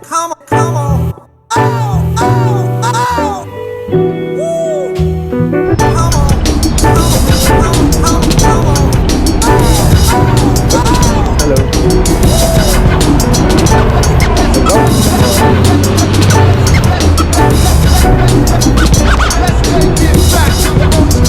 Come on, come on. Oh, oh, oh. Woo. Come on, come on, come on, come on. Oh, oh, Let's take it back to the old school. Let's take it back to the old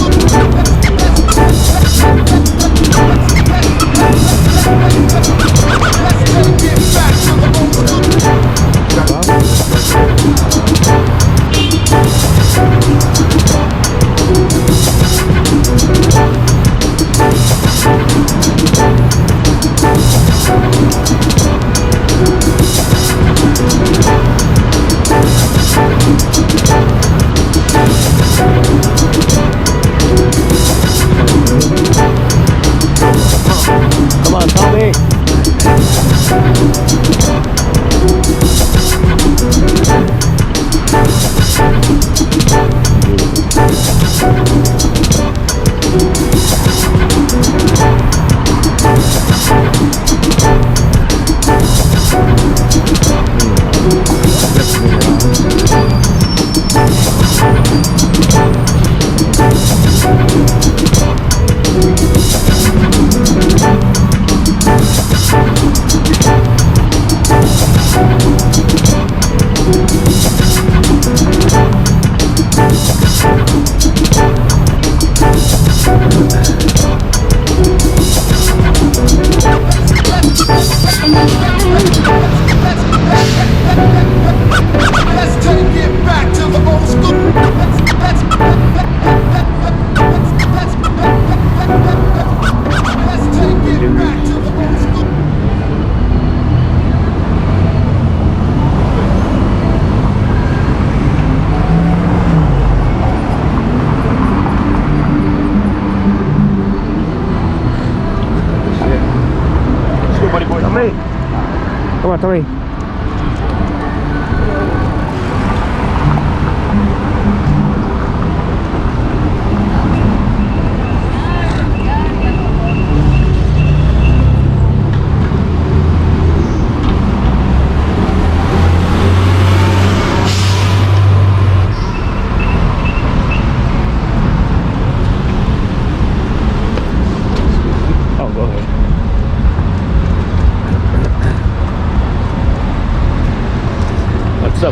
Come on, Tommy. Let's take it back to the old school. Let's take it back to the old school. Let's go, buddy boy. Tommy. Come on, Tommy. Oh, go ahead.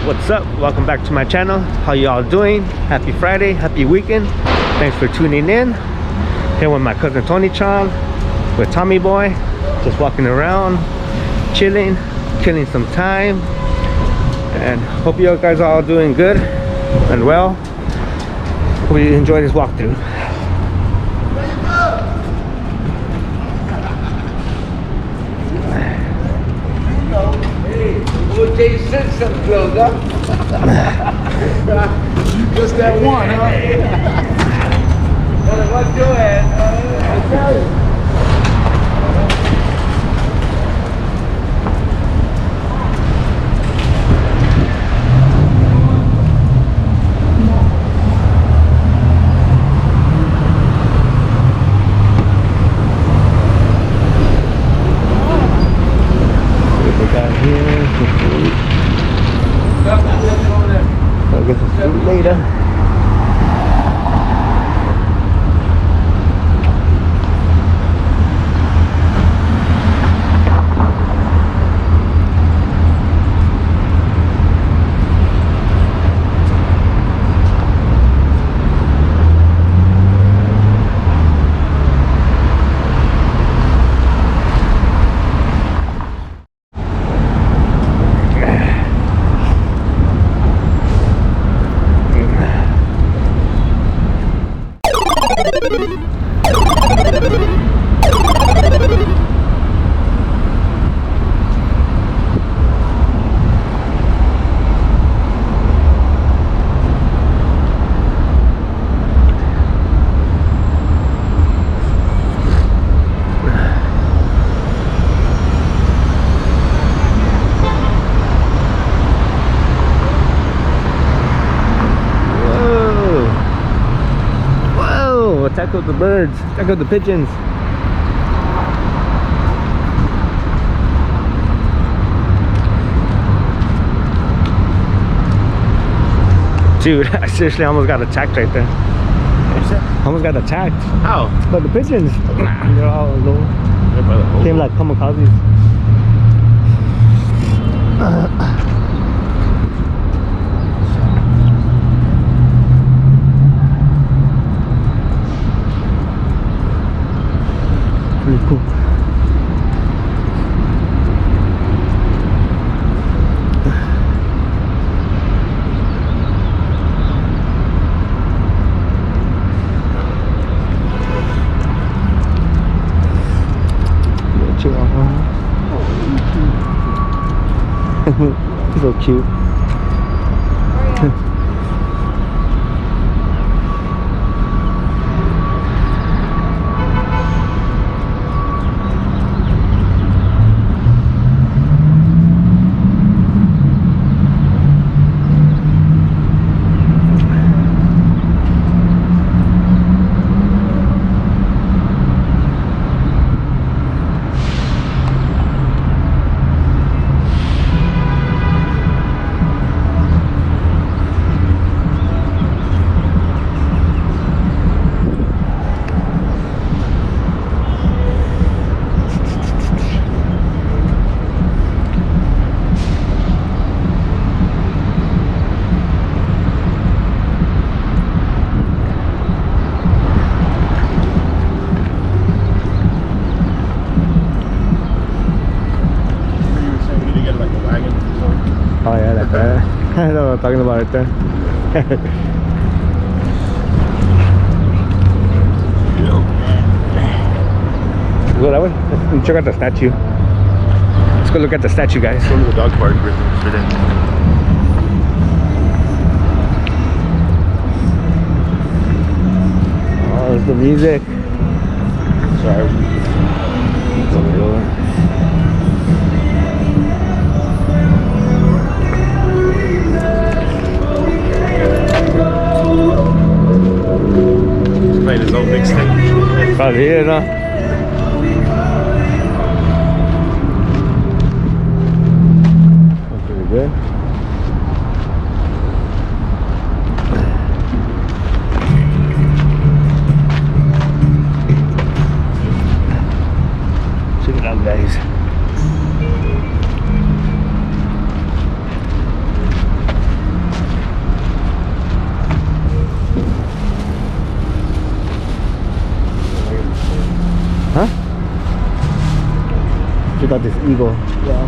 What's up? Welcome back to my channel. How y'all doing? Happy Friday, happy weekend. Thanks for tuning in. Here with my cousin Tony Chan, with Tommy Boy, just walking around, chilling, killing some time, and hope you guys are all doing good and well. Hope you enjoy this walkthrough. O.J. Simpson clothes, huh? Just that one, huh? What's your ass? I tell you. We got here some food. I'll get some food later. Check out the birds, check out the pigeons. Dude, I seriously almost got attacked right there. Almost got attacked. How? But the pigeons, they're all low. They're by the hole. Came like kamikazes. Pretty cool. So cute. Oh yeah, like that. I know what I'm talking about right there. Go that way. Let's check out the statue. Let's go look at the statue, guys. Go to the dog park right there. Oh, there's the music. Sorry. He's playing his own mixtape. Probably here, no? That's pretty good. Check it out, guys. Huh? Check out this eagle. Yeah.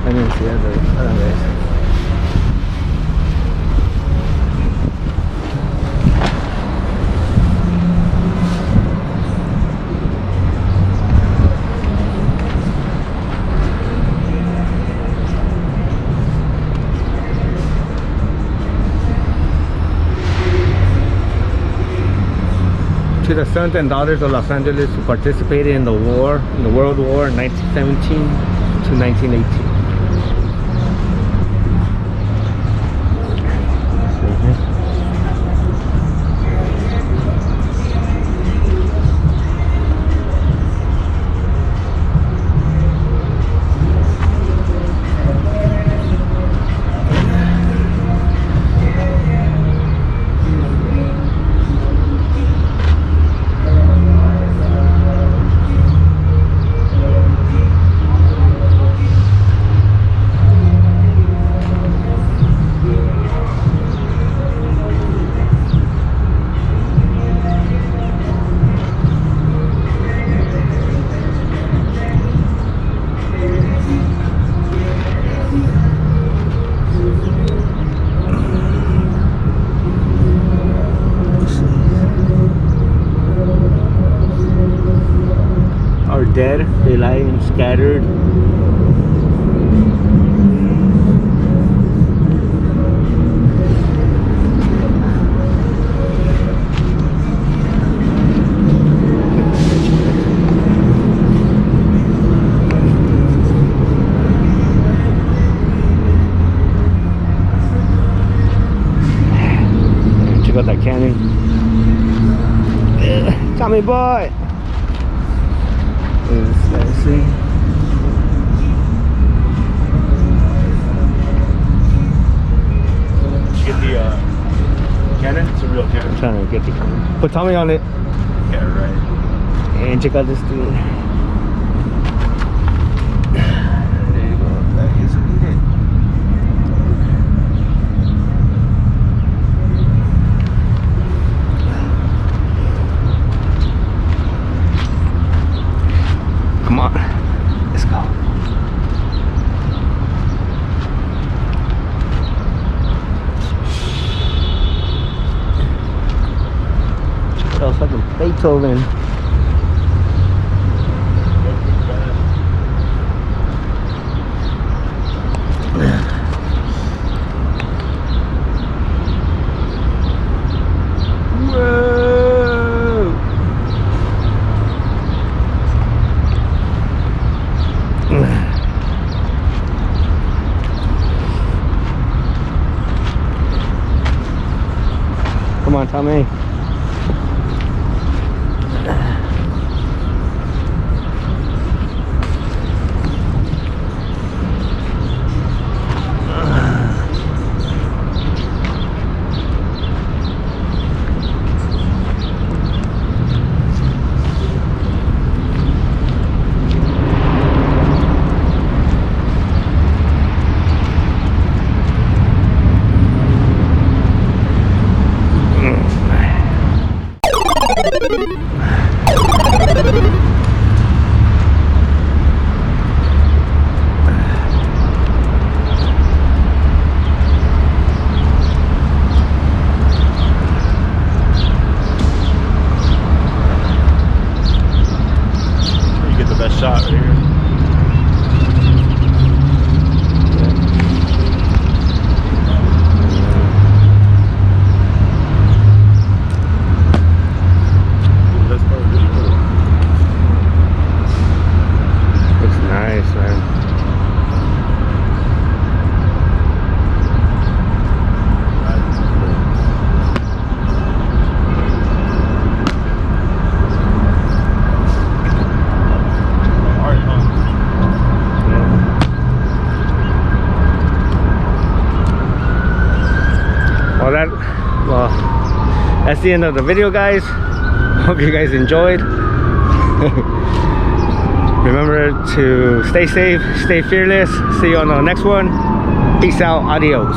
I didn't see it. Anyways. To the sons and daughters of Los Angeles who participated in the war, in the World War 1917 to 1918. Are dead, they lie scattered. Check out that canyon. Tommy boy! Let's see. Did you get the get you coming. Put Tommy on it. Yeah, right. And check out this dude. There you go. That is it. Come on. Let's go. Check it out, fucking Beethoven. Come on, Tommy. You get the best shot right here. That's probably really cool. Looks nice, man. Art, huh? Well, that's the end of the video, guys. Hope you guys enjoyed. Remember to stay safe, stay fearless. See you on the next one. Peace out. Adios.